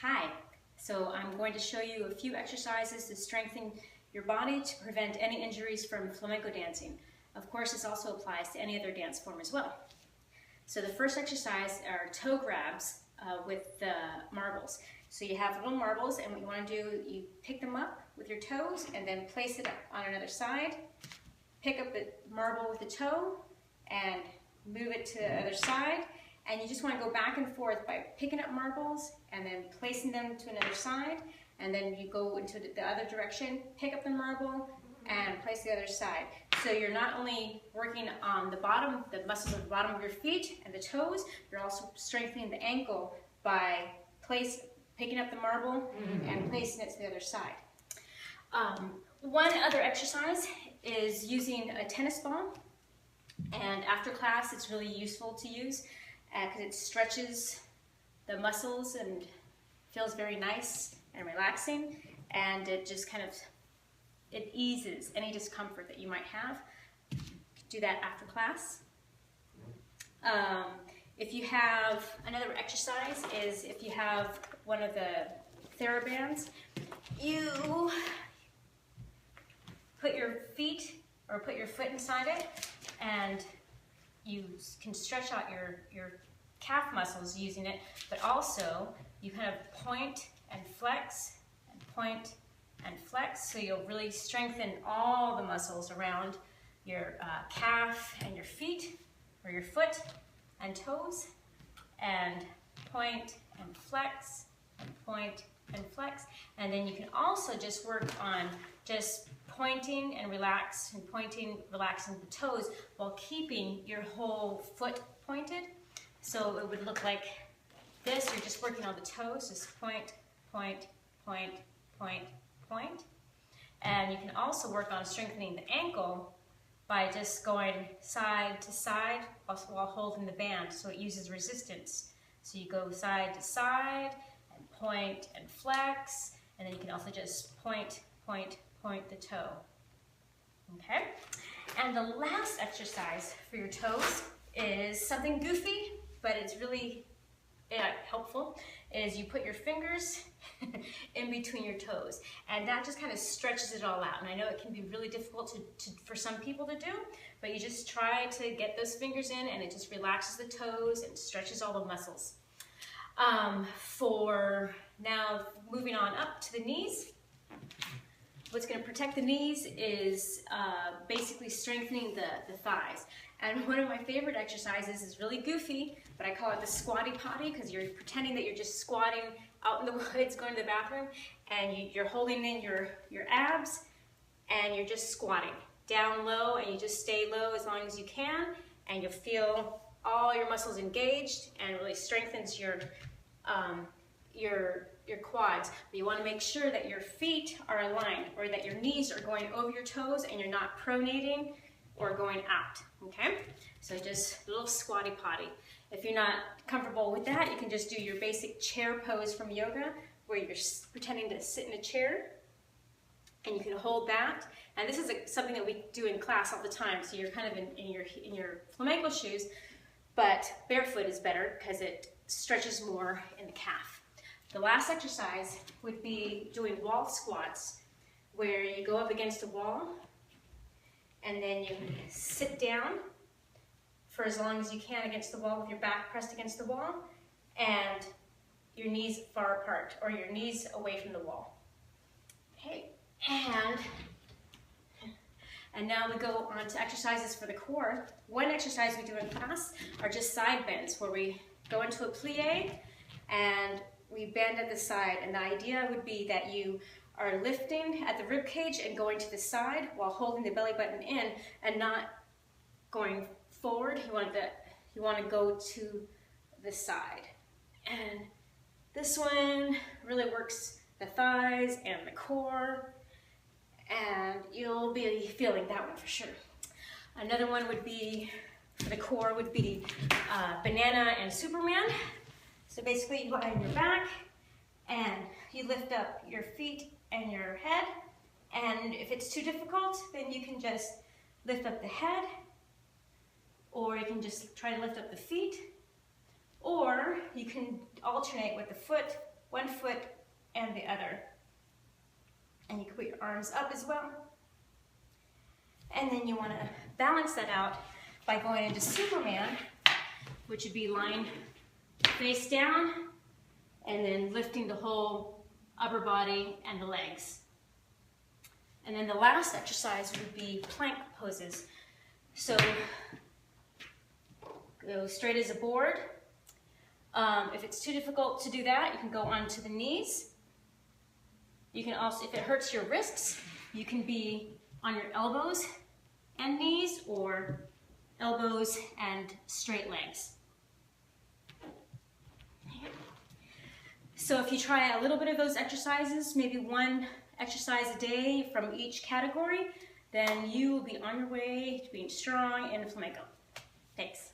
Hi, so I'm going to show you a few exercises to strengthen your body to prevent any injuries from flamenco dancing. Of course, this also applies to any other dance form as well. So the first exercise are toe grabs with the marbles. So you have little marbles, and what you want to do, you pick them up with your toes and then place it on another side. Pick up the marble with the toe and move it to the other side. And you just want to go back and forth by picking up marbles and then placing them to another side. And then you go into the other direction, pick up the marble and place the other side. So you're not only working on the bottom, the muscles at the bottom of your feet and the toes, you're also strengthening the ankle by picking up the marble and placing it to the other side. One other exercise is using a tennis ball. And after class, it's really useful to use because it stretches the muscles and feels very nice and relaxing, and it just it eases any discomfort that you might have. Do that after class. If you have another exercise is if you have one of the TheraBands, you put your feet or put your foot inside it, and you can stretch out your calf muscles using it, but also you kind of point and flex and point and flex, so you'll really strengthen all the muscles around your calf and your feet, or your foot and toes, and point and flex and point and flex. And then you can also just work on just pointing and relaxing the toes while keeping your whole foot pointed. So it would look like this. You're just working on the toes, just point, point, point, point, point. And you can also work on strengthening the ankle by just going side to side while holding the band, so it uses resistance. So you go side to side and point and flex, and then you can also just point, point, point the toe. Okay? And the last exercise for your toes is something goofy, but it's really helpful, is you put your fingers in between your toes, and that just kind of stretches it all out. And I know it can be really difficult for some people to do, but you just try to get those fingers in, and it just relaxes the toes and stretches all the muscles. For now, moving on up to the knees, what's going to protect the knees is basically strengthening the thighs. And one of my favorite exercises is really goofy, but I call it the squatty potty, because you're pretending that you're just squatting out in the woods, going to the bathroom, and you're holding in your abs, and you're just squatting down low, and you just stay low as long as you can, and you'll feel all your muscles engaged, and it really strengthens your quads. But you want to make sure that your feet are aligned, or that your knees are going over your toes and you're not pronating or going out. Okay? So just a little squatty potty. If you're not comfortable with that, you can just do your basic chair pose from yoga, where you're pretending to sit in a chair, and you can hold that. And this is something that we do in class all the time. So you're kind of in your flamenco shoes, but barefoot is better because it stretches more in the calf. The last exercise would be doing wall squats, where you go up against a wall and then you sit down for as long as you can against the wall with your back pressed against the wall and your knees far apart, or your knees away from the wall. Okay, and now we go on to exercises for the core. One exercise we do in class are just side bends, where we go into a plie and we bend at the side. And the idea would be that you are lifting at the rib cage and going to the side while holding the belly button in and not going forward. You want to go to the side. And this one really works the thighs and the core, and you'll be feeling that one for sure. Another one would be, for the core, would be banana and Superman. So basically you lie on your back and you lift up your feet and your head, and if it's too difficult, then you can just lift up the head, or you can just try to lift up the feet, or you can alternate with the foot one foot and the other. And you can put your arms up as well. And then you want to balance that out by going into Superman, which would be lying face down and then lifting the whole upper body and the legs. And then the last exercise would be plank poses. So go straight as a board. If it's too difficult to do that, you can go onto the knees. You can also, if it hurts your wrists, you can be on your elbows and knees, or elbows and straight legs. So if you try a little bit of those exercises, maybe one exercise a day from each category, then you will be on your way to being strong in flamenco. Thanks.